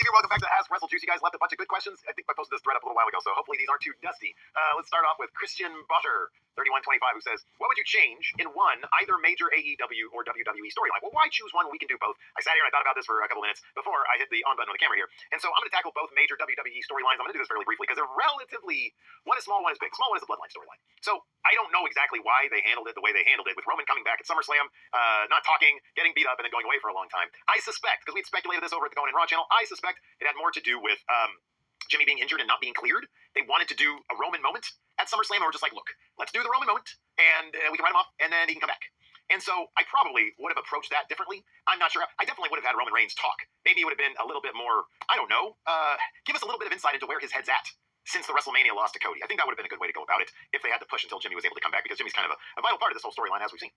here. Welcome back to Ask Wrestlejuice. You guys left a bunch of good questions. I think I posted this thread up a little while ago, so hopefully these aren't too dusty. Let's start off with Christian Butter, 3125, who says, what would you change in one, either major AEW or WWE storyline? Well, why choose one when we can do both? I sat here and I thought about this for a couple minutes before I hit the on button on the camera here. And so I'm going to tackle both major WWE storylines. I'm going to do this fairly briefly because they're relatively, one is small, one is big. Small one is the Bloodline storyline. So I don't know exactly why they handled it the way they handled it, with Roman coming back at SummerSlam, not talking, getting beat up, and then going away for a long time. I suspect, because we had speculated this over at the Going in Raw channel, I suspect it had more to do with Jimmy being injured and not being cleared. They wanted to do a Roman moment at SummerSlam, and we're just like, look, let's do the Roman moment, and we can write him off, and then he can come back. And so I probably would have approached that differently. I'm not sure. I definitely would have had Roman Reigns talk. Maybe it would have been a little bit more, I don't know, give us a little bit of insight into where his head's at since the WrestleMania loss to Cody. I think that would have been a good way to go about it if they had to push until Jimmy was able to come back, because Jimmy's kind of a vital part of this whole storyline, as we've seen.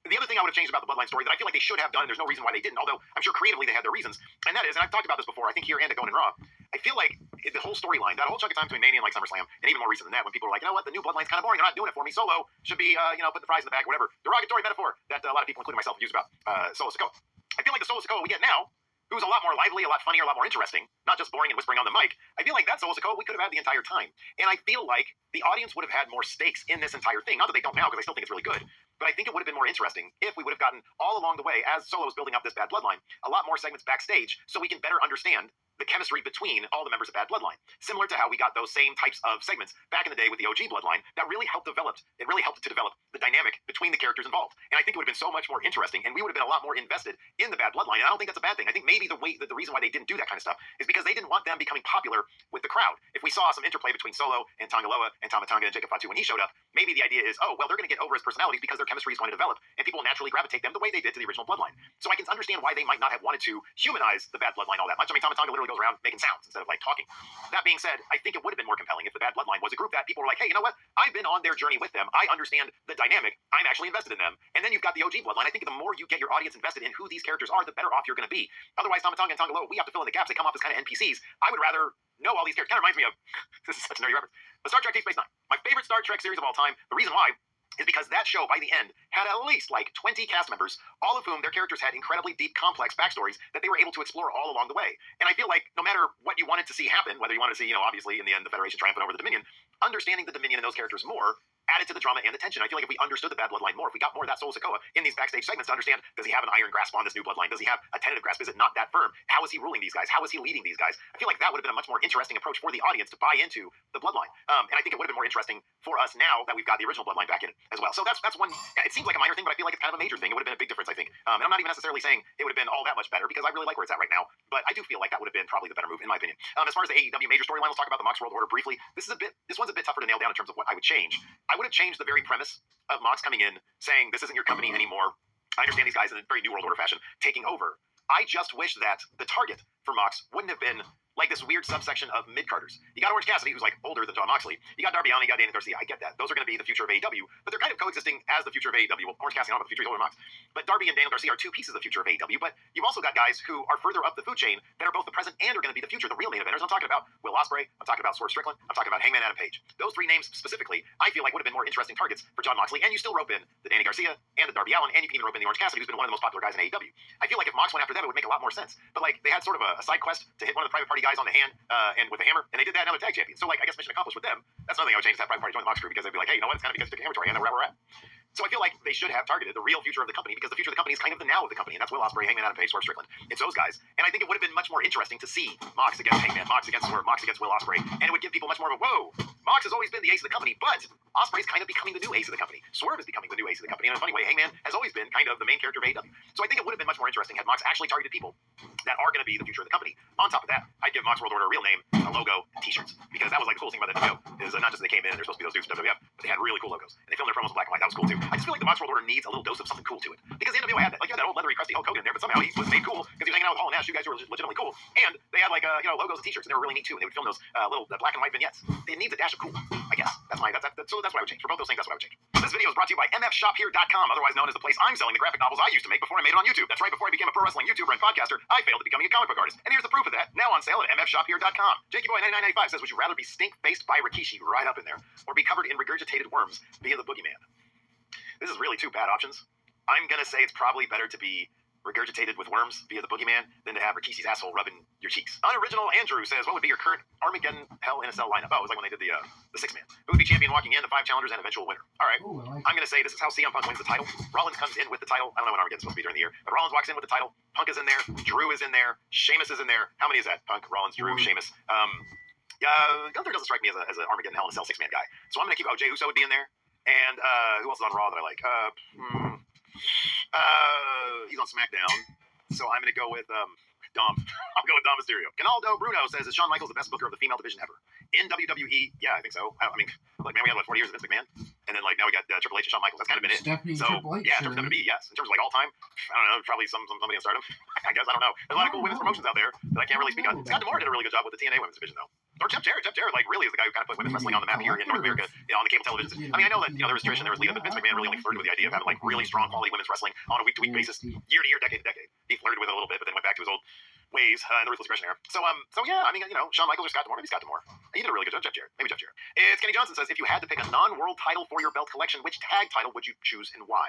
The other thing I would have changed about the Bloodline story that I feel like they should have done, and there's no reason why they didn't, although I'm sure creatively they had their reasons, and that is, and I've talked about this before, I think here and at Going in Raw, I feel like the whole storyline, that whole chunk of time between Mania and like SummerSlam, and even more recent than that, when people are like, you know what, the new Bloodline's kind of boring, they're not doing it for me, Solo should be, putting the fries in the bag, whatever, derogatory metaphor that a lot of people, including myself, use about Solo Sikoa. I feel like the Solo Sikoa we get now, who's a lot more lively, a lot funnier, a lot more interesting, not just boring and whispering on the mic. I feel like that Solo Sikoa we could have had the entire time. And I feel like the audience would have had more stakes in this entire thing. Not that they don't now, because I still think it's really good. But I think it would have been more interesting if we would have gotten all along the way, as Solo was building up this Bad Bloodline, a lot more segments backstage so we can better understand the chemistry between all the members of Bad Bloodline. Similar to how we got those same types of segments back in the day with the OG Bloodline that really helped develop to develop the dynamic between the characters involved. And I think it would have been so much more interesting, and we would have been a lot more invested in the Bad Bloodline. And I don't think that's a bad thing. I think maybe the reason why they didn't do that kind of stuff is because they didn't want them becoming popular with the crowd. If we saw some interplay between Solo and Tangaloa and Tama Tonga and Jacob Fatu when he showed up, maybe the idea is, oh, well, they're going to get over his personalities because their chemistry is going to develop, and people will naturally gravitate them the way they did to the original Bloodline. So I can understand why they might not have wanted to humanize the Bad Bloodline all that much. I mean, Tama Tonga literally goes around making sounds instead of like talking. That being said, I think it would have been more compelling if the Bad Bloodline was a group that people were like, hey, you know what? I've been on their journey with them. I understand the dynamic. I'm actually invested in them. And then you've got the OG Bloodline. I think the more you get your audience invested in who these characters are, the better off you're going to be. Otherwise, Tama Tonga and Tangaloa, we have to fill in the gaps. They come off as kind of NPCs. I would rather know all these characters. Kind of reminds me of, this is such a nerdy reference, but Star Trek Deep Space Nine. My favorite Star Trek series of all time. The reason why is because that show, by the end, had at least like 20 cast members, all of whom their characters had incredibly deep, complex backstories that they were able to explore all along the way. And I feel like no matter what you wanted to see happen, whether you wanted to see, obviously in the end, the Federation triumphant over the Dominion, understanding the Dominion and those characters more added to the drama and the tension. I feel like if we understood the Bad Bloodline more, if we got more of that Solo Sikoa in these backstage segments to understand, does he have an iron grasp on this new Bloodline? Does he have a tentative grasp? Is it not that firm? How is he ruling these guys? How is he leading these guys? I feel like that would have been a much more interesting approach for the audience to buy into the Bloodline. And I think it would have been more interesting for us now that we've got the original Bloodline back in as well. So that's one, it seems like a minor thing, but I feel like it's kind of a major thing. It would have been a big difference, I think. And I'm not even necessarily saying it would have been all that much better, because I really like where it's at right now. But I do feel like that would have been probably the better move, in my opinion. As far as the AEW major storyline, let's talk about the Mox World Order briefly. This one's a bit tougher to nail down in terms of what I would change. I would have changed the very premise of Mox coming in, saying, this isn't your company anymore. I understand these guys in a very New World Order fashion taking over. I just wish that the target for Mox wouldn't have been like this weird subsection of mid-carders. You got Orange Cassidy, who's like older than Jon Moxley. You got Darby Allin, you got Daniel Garcia. I get that. Those are going to be the future of AEW, but they're kind of coexisting as the future of AEW. Well, Orange Cassidy, I don't know about the future, he's older than Mox. But Darby and Daniel Garcia are two pieces of the future of AEW, but you've also got guys who are further up the food chain that are both the present and are going to be the future, the real main eventers. I'm talking about Will Ospreay, I'm talking about Swerve Strickland, I'm talking about Hangman Adam Page. Those three names specifically, I feel like would have been more interesting targets for Jon Moxley, and you still rope in the Danny Garcia and the Darby Allin, and you can even rope in the Orange Cassidy, who's been one of the most popular guys in AEW. I feel like if Mox went after them, it would make a lot more sense. But like, they had sort of a side quest to hit one of the Private Party guys on the hand, and with the hammer, and they did that, and now they're tag champions. So like, I guess mission accomplished with them. That's another thing I would change, is that Private Party join the Mox crew, because they'd be like, hey, you know what, it's kind of because they took a hammer to our hand, and we're at. So I feel like they should have targeted the real future of the company, because the future of the company is kind of the now of the company, and that's Will Ospreay, Hangman Adam Page, Swerve Strickland. It's those guys, and I think it would have been much more interesting to see Mox against Hangman, Mox against Swerve, Mox against Will Ospreay, and it would give people much more of a, whoa, Mox has always been the ace of the company, but Ospreay's kind of becoming the new ace of the company. Swerve is becoming the new ace of the company, and in a funny way, Hangman has always been kind of the main character of AEW. So I think it would have been much more interesting had Mox actually targeted people that are going to be the future of the company. On top of that, I'd give Mox World Order a real name, a logo, and t-shirts, because that was like the coolest thing about that video, is not just that they came in and they're supposed to be those dudes from WWF, but they had really cool logos, and they filmed their promos in black and white. That was cool too. I just feel like the Mox World Order needs a little dose of something cool to it, because the NWO had that, like, you had that old leathery, crusty Hulk Hogan in there, but somehow he was made cool because he was hanging out with Hall and Nash, you guys who were legitimately cool, and they had like logos and t-shirts, and they were really neat too, and they would film those little black and white vignettes. It needs a dash of cool, I guess. So that's what I would change. For both those things, that's what I would change. This video is brought to you by mfshophere.com, otherwise known as the place I'm selling the graphic novels I used to make before I made it on YouTube. That's right, before I became a pro wrestling YouTuber and podcaster, I failed at becoming a comic book artist, and here's the proof of that, now on sale at mfshophere.com. JakeyBoy9995 says, would you rather be stink-faced by Rikishi, right up in there, or be covered in regurgitated worms via the Boogeyman? This is really two bad options. I'm going to say it's probably better to be regurgitated with worms via the boogeyman than to have Rikishi's asshole rubbing your cheeks. Unoriginal Andrew says, what would be your current Armageddon Hell in a Cell lineup? Oh, it was like when they did the 6-man. Who would be champion walking in, the 5 challengers, and eventual winner? All right. Ooh, I'm going to say this is how CM Punk wins the title. Rollins comes in with the title. I don't know when Armageddon's supposed to be during the year, but Rollins walks in with the title. Punk is in there. Drew is in there. Sheamus is in there. How many is that? Punk, Rollins, Drew, Sheamus. Gunther doesn't strike me as an Armageddon Hell in a Cell 6-man guy. So I'm going to keep Jey Uso would be in there. And who else is on Raw that I like? He's on SmackDown. So I'm going to go with Dom. I'll go with Dom Mysterio. Canaldo Bruno says, is Shawn Michaels the best booker of the female division ever? In WWE, yeah, I think so. I mean, like, man, we had, 40 years of Vince McMahon? And then, like, now we got Triple H and Shawn Michaels. That's kind of been it. Stephanie so, Triple H, yeah, in terms of WWE, yes. In terms of, like, all time, I don't know, probably somebody in Stardom. I guess, I don't know. There's a lot of cool women's promotions out there that I can't really speak on. Scott D'Amore did a really good job with the TNA women's division, though. Or Jeff Jarrett. Jeff Jarrett, like, really is the guy who kind of put women's wrestling on the map here in North America, on the cable television. I mean, I know that, there was tradition, there was lead up, but Vince McMahon really only flirted with the idea of having, like, really strong quality women's wrestling on a week-to-week basis, year to year, decade to decade. He flirted with it a little bit, but then went back to his old ways in the Ruthless Aggression era. So yeah, I mean, Shawn Michaels or Scott D'Amore, maybe Scott D'Amore. He did a really good job. Jeff Jarrett, maybe Jeff Jarrett. It's Kenny Johnson says, if you had to pick a non-world title for your belt collection, which tag title would you choose and why?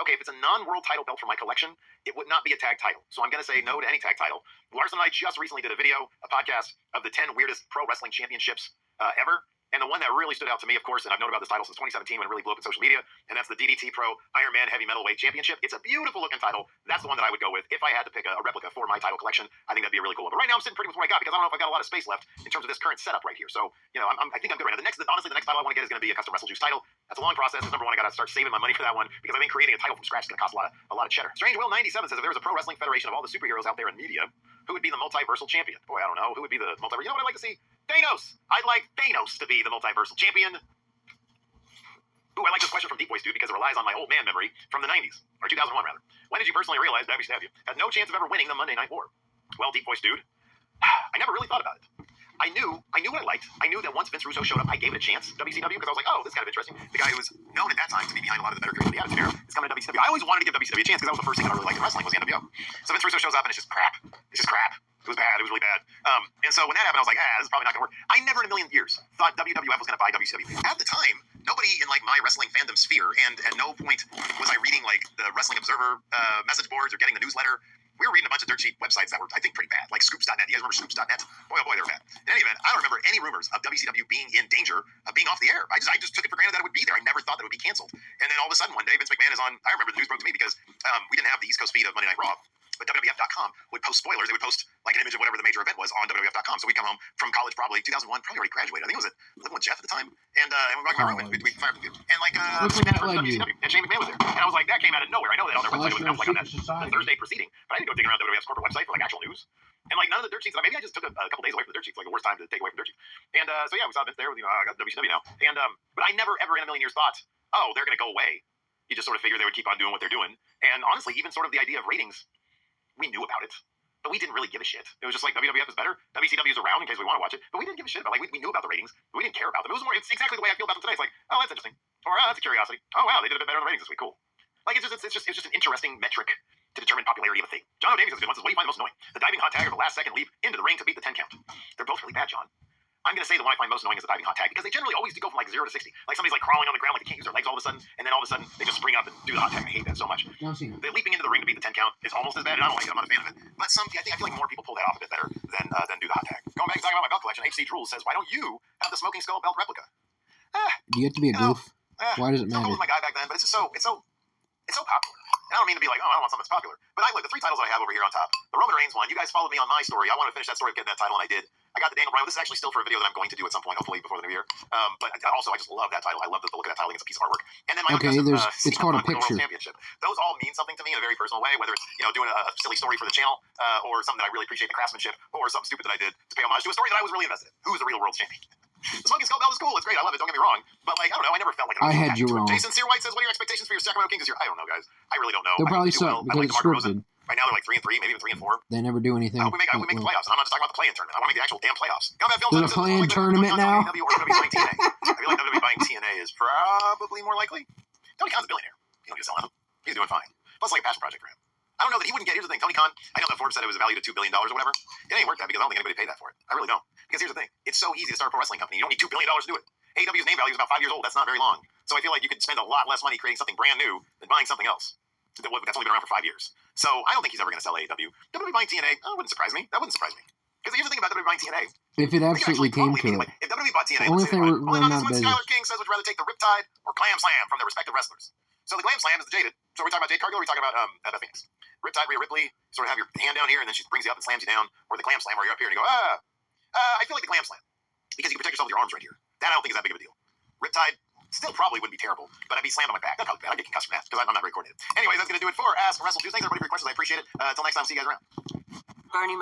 Okay, if it's a non-world title belt for my collection, it would not be a tag title. So I'm going to say no to any tag title. Larson and I just recently did a podcast of the 10 weirdest pro wrestling championships ever. And the one that really stood out to me, of course, and I've known about this title since 2017 when it really blew up in social media, and that's the DDT Pro Iron Man Heavy Metalweight Championship. It's a beautiful looking title. That's the one that I would go with if I had to pick a replica for my title collection. I think that'd be a really cool one. But right now I'm sitting pretty with what I got because I don't know if I've got a lot of space left in terms of this current setup right here. So, I think I'm good right now. Honestly, the next title I want to get is going to be a custom Wrestlejuice title. That's a long process. Number one, I got to start saving my money for that one because I think creating a title from scratch is going to cost a lot of cheddar. Strange Will 97 says, if there was a pro wrestling federation of all the superheroes out there in media, who would be the multiversal champion? Boy, I don't know. Who would be the multiversal? You know what I'd like to see? Thanos. I'd like Thanos to be the multiversal champion. Ooh, I like this question from Deep Voice Dude because it relies on my old man memory from the 90s, or 2001 rather. When did you personally realize WCW had no chance of ever winning the Monday Night War? Well, Deep Voice Dude, I never really thought about it. I knew what I liked. I knew that once Vince Russo showed up, I gave it a chance, WCW, because I was like, oh, this is kind of interesting. The guy who was known at that time to be behind a lot of the better creative of the Attitude Era is coming to WCW. I always wanted to give WCW a chance because that was the first thing that I really liked in wrestling was the NWO. So Vince Russo shows up and it's just crap. It's just crap. It was bad. It was really bad. And so when that happened, I was like, this is probably not going to work. I never in a million years thought WWF was going to buy WCW. At the time, nobody in like my wrestling fandom sphere, and at no point was I reading like the Wrestling Observer message boards or getting the newsletter. We were reading a bunch of dirt sheet websites that were, I think, pretty bad, like Scoops.net. You guys remember Scoops.net? Boy, oh boy, they were bad. In any event, I don't remember any rumors of WCW being in danger of being off the air. I just took it for granted that it would be there. I never thought that it would be canceled. And then all of a sudden, one day, Vince McMahon is on. I remember the news broke to me because we didn't have the East Coast feed of Monday Night Raw. But WWF.com would post spoilers. They would post like an image of whatever the major event was on WWF.com. So we'd come home from college, probably 2001, probably already graduated. I think it was living with Jeff at the time. And we walked in my room and we fired the and like WCW. And Shane McMahon was there. And I was like, that came out of nowhere. I know that on their website it was announced like on the Thursday preceding. But I didn't go digging around WWF's corporate website for like actual news. And like none of the dirt sheets, maybe I just took a couple days away from the dirt sheets, like the worst time to take away from dirt sheets. And so yeah, we saw Vince there. I got WCW now. And but I never ever in a million years thought, oh, they're gonna go away. You just sort of figured they would keep on doing what they're doing. And honestly, even sort of the idea of ratings, we knew about it, but we didn't really give a shit. It was just like WWF is better, WCW is around in case we want to watch it, but we didn't give a shit about. Like we knew about the ratings, but we didn't care about them. It's exactly the way I feel about them today. It's like, oh, that's interesting, or oh, that's a curiosity. Oh wow, they did a bit better on the ratings this week. Cool. Like it's just an interesting metric to determine popularity of a thing. John O'Davies is a good one. Says, what do you find most annoying? The diving hot tag or the last second leap into the ring to beat the 10 count. They're both really bad, John. I'm going to say the one I find most annoying is the diving hot tag because they generally always do go from like 0 to 60. Like somebody's like crawling on the ground like they can't use their legs all of a sudden, and then all of a sudden they just spring up and do the hot tag. I hate that so much. The leaping into the ring to beat the 10 count is almost as bad, and I don't like it. I'm not a fan of it. But I feel like more people pull that off a bit better than do the hot tag. Going back and talking about my belt collection, HC Drool says, why don't you have the Smoking Skull belt replica? Do you have to be a goof? Why does it matter? I was my guy back then, but it's so popular. And I don't mean to be like, oh, I don't want something that's popular. But I look, the 3 titles that I have over here on top. The Roman Reigns one, you guys followed me on my story. I want to finish that story of getting that title, and I did. I got the Daniel Bryan. This is actually still for a video that I'm going to do at some point, hopefully before the new year. But also, I just love that title. I love the look of that title. I think it's a piece of artwork. And then my it's called a picture. Championship. Those all mean something to me in a very personal way, whether it's doing a silly story for the channel or something that I really appreciate the craftsmanship, or something stupid that I did to pay homage to a story that I was really invested in. Who's the real world champion? The Smoking Skull belt is cool. It's great. I love it. Don't get me wrong. But like, I don't know. I never felt like I had you wrong. Jason Sear White says, "What are your expectations for your Sacramento Kings this year?" I don't know, guys. I really don't know. They'll probably suck because it's scripted. Right now they're like 3-3, maybe even 3-4. They never do anything. I hope we make the playoffs. And I'm not just talking about the play-in tournament. I want to make the actual damn playoffs. There's a play-in tournament now. I feel like WWE buying TNA is probably more likely. Tony Khan's a billionaire. You don't get to sell him. He's doing fine. Plus, like a passion project for him. I don't know that he wouldn't get. Here's the thing, Tony Khan. I know that Forbes said it was valued at $2 billion or whatever. It ain't worth that because I don't think anybody paid that for it. I really don't. Because here's the thing, it's so easy to start a pro wrestling company. You don't need $2 billion to do it. AEW's name value is about 5 years old. That's not very long. So I feel like you could spend a lot less money creating something brand new than buying something else. That's only been around for 5 years. So I don't think he's ever going to sell AEW. WWE buying TNA, wouldn't surprise me. That wouldn't surprise me. Because here's the thing about WWE buying TNA. If it absolutely came to it. If WWE bought TNA, Only if they were well, not this one, busy. Skylar King says, would you rather take the Riptide or Clam Slam from their respective wrestlers? So the Clam Slam is the Jaded. So we're talking about Jade Cargill, or we're talking about Beth Phoenix. Riptide, Rhea Ripley, sort of have your hand down here, and then she brings you up and slams you down. Or the Clam Slam, where you're up here and you go, I feel like the Clam Slam. Because you can protect yourself with your arms right here. That I don't think is that big of a deal. Riptide still probably wouldn't be terrible, but I'd be slammed on my back. That'd probably be bad. I'd get concussed from that, because I'm not very coordinated. Anyways, that's going to do it for Ask Wrestlejuice. Thanks everybody for your questions. I appreciate it. Until next time, see you guys around. Bernie